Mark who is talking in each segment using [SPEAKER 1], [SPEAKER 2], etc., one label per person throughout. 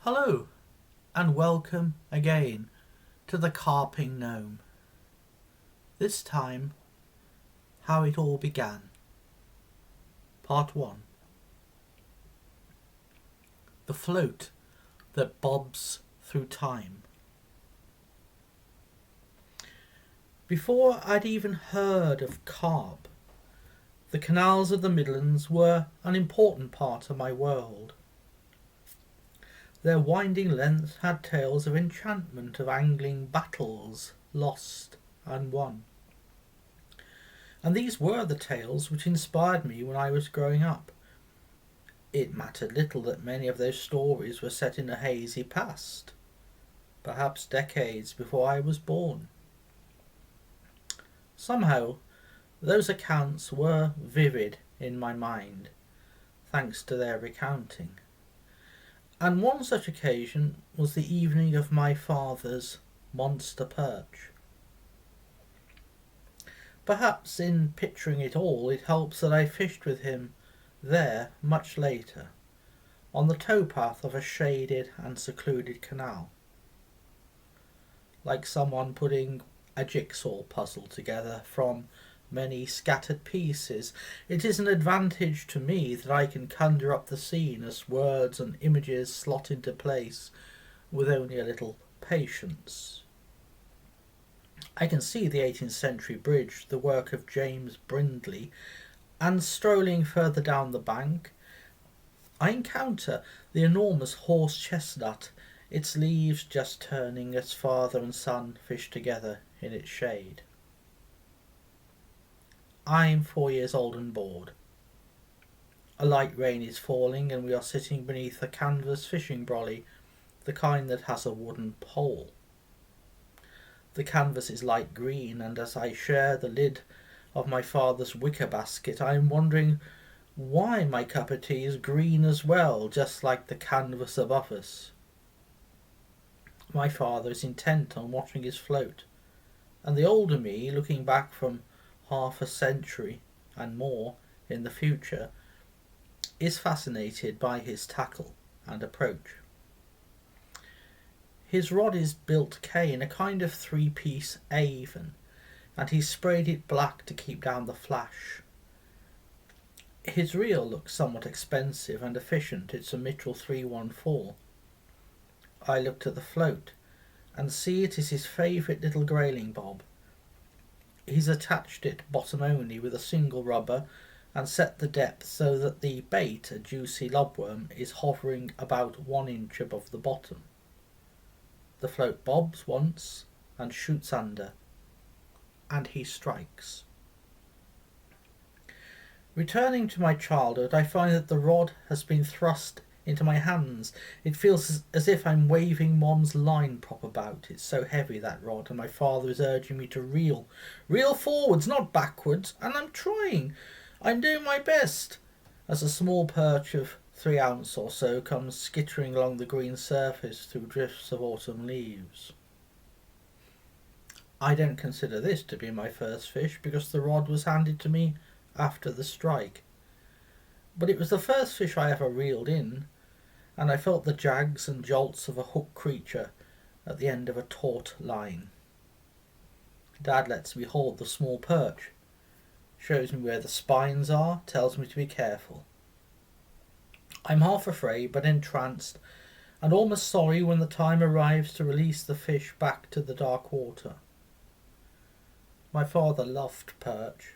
[SPEAKER 1] Hello, and welcome again to the Carping Gnome. This time, how it all began. Part 1. The float that bobs through time. Before I'd even heard of carp, the canals of the Midlands were an important part of my world. Their winding length had tales of enchantment, of angling battles lost and won. And these were the tales which inspired me when I was growing up. It mattered little that many of those stories were set in a hazy past, perhaps decades before I was born. Somehow, those accounts were vivid in my mind, thanks to their recounting. And one such occasion was the evening of my father's monster perch. Perhaps in picturing it all, it helps that I fished with him there much later, on the towpath of a shaded and secluded canal. Like someone putting a jigsaw puzzle together from many scattered pieces, it is an advantage to me that I can conjure up the scene as words and images slot into place with only a little patience. I can see the 18th century bridge, the work of James Brindley, and strolling further down the bank, I encounter the enormous horse chestnut, its leaves just turning as father and son fish together in its shade. I'm 4 years old and bored. A light rain is falling and we are sitting beneath a canvas fishing brolly, the kind that has a wooden pole. The canvas is light green, and as I share the lid of my father's wicker basket, I am wondering why my cup of tea is green as well, just like the canvas above us. My father is intent on watching his float, and the older me, looking back from half a century and more in the future, is fascinated by his tackle and approach. His rod is built cane, a kind of three-piece Avon, and he sprayed it black to keep down the flash. His reel looks somewhat expensive and efficient. It's a Mitchell 314. I looked at the float and see it is his favourite little grayling bob. He's attached it bottom only with a single rubber and set the depth so that the bait, a juicy lobworm, is hovering about 1 inch above the bottom. The float bobs once and shoots under, and he strikes. Returning to my childhood, I find that the rod has been thrust into my hands. It feels as if I'm waving Mom's line prop about. It's so heavy, that rod, and my father is urging me to reel. Reel forwards, not backwards, and I'm trying. I'm doing my best, as a small perch of 3 ounce or so comes skittering along the green surface through drifts of autumn leaves. I don't consider this to be my first fish, because the rod was handed to me after the strike. But it was the first fish I ever reeled in, and I felt the jags and jolts of a hooked creature at the end of a taut line. Dad lets me hold the small perch, shows me where the spines are, tells me to be careful. I'm half afraid but entranced, and almost sorry when the time arrives to release the fish back to the dark water. My father loved perch.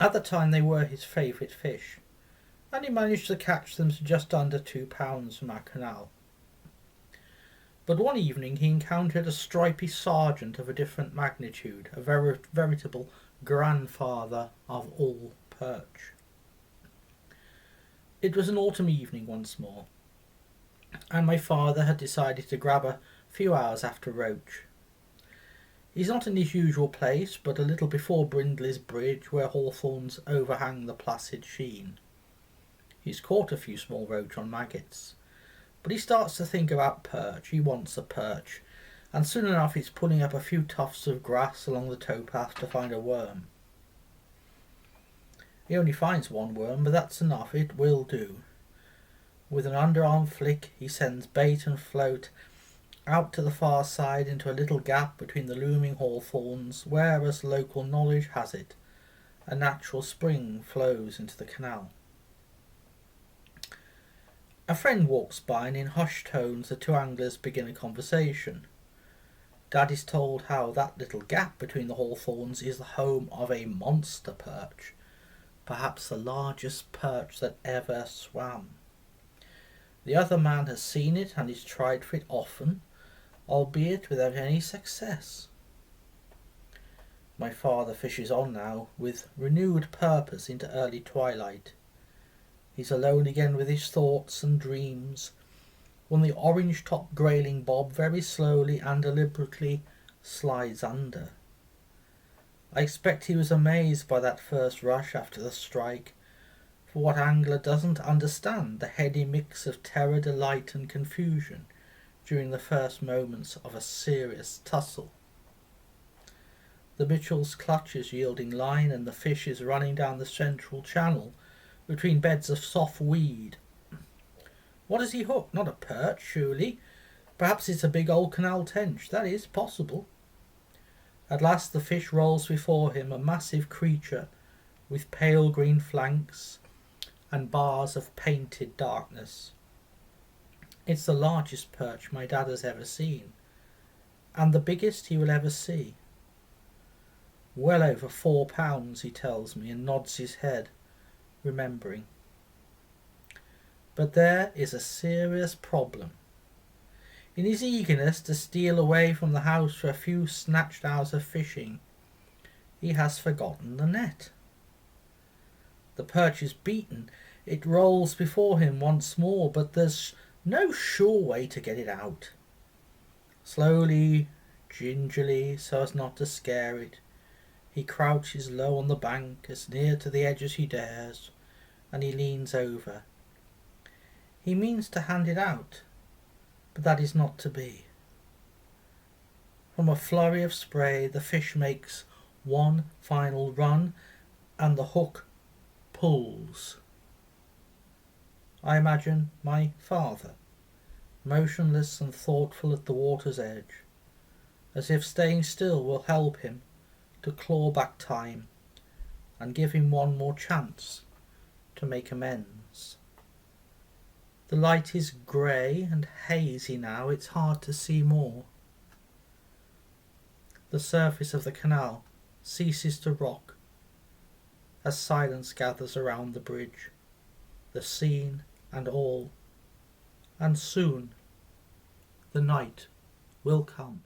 [SPEAKER 1] At the time they were his favourite fish, and he managed to catch them to just under 2 pounds from our canal. But one evening he encountered a stripy sergeant of a different magnitude, a veritable grandfather of all perch. It was an autumn evening once more, and my father had decided to grab a few hours after roach. He's not in his usual place, but a little before Brindley's Bridge, where hawthorns overhang the placid sheen. He's caught a few small roach on maggots, but he starts to think about perch. He wants a perch, and soon enough he's pulling up a few tufts of grass along the towpath to find a worm. He only finds one worm, but that's enough. It will do. With an underarm flick, he sends bait and float out to the far side into a little gap between the looming hawthorns, where, as local knowledge has it, a natural spring flows into the canal. A friend walks by, and in hushed tones the two anglers begin a conversation. Dad is told how that little gap between the hawthorns is the home of a monster perch, perhaps the largest perch that ever swam. The other man has seen it and is tried for it often, albeit without any success. My father fishes on now with renewed purpose into early twilight. He's alone again with his thoughts and dreams, when the orange-topped grayling bob very slowly and deliberately slides under. I expect he was amazed by that first rush after the strike, for what angler doesn't understand the heady mix of terror, delight and confusion during the first moments of a serious tussle? The Mitchell's clutches yielding line, and the fish is running down the central channel between beds of soft weed. What has he hooked? Not a perch, surely. Perhaps it's a big old canal tench. That is possible. At last the fish rolls before him, a massive creature with pale green flanks and bars of painted darkness. It's the largest perch my dad has ever seen, and the biggest he will ever see. Well over 4 pounds, he tells me, and nods his head, remembering. But there is a serious problem. In his eagerness to steal away from the house for a few snatched hours of fishing, he has forgotten the net. The perch is beaten. It rolls before him once more, but there's no sure way to get it out. Slowly, gingerly, so as not to scare it, he crouches low on the bank, as near to the edge as he dares, and he leans over. He means to hand it out, but that is not to be. From a flurry of spray the fish makes one final run, and the hook pulls. I imagine my father, motionless and thoughtful at the water's edge, as if staying still will help him to claw back time and give him one more chance to make amends. The light is grey and hazy now, it's hard to see more. The surface of the canal ceases to rock as silence gathers around the bridge, the scene and all, and soon the night will come.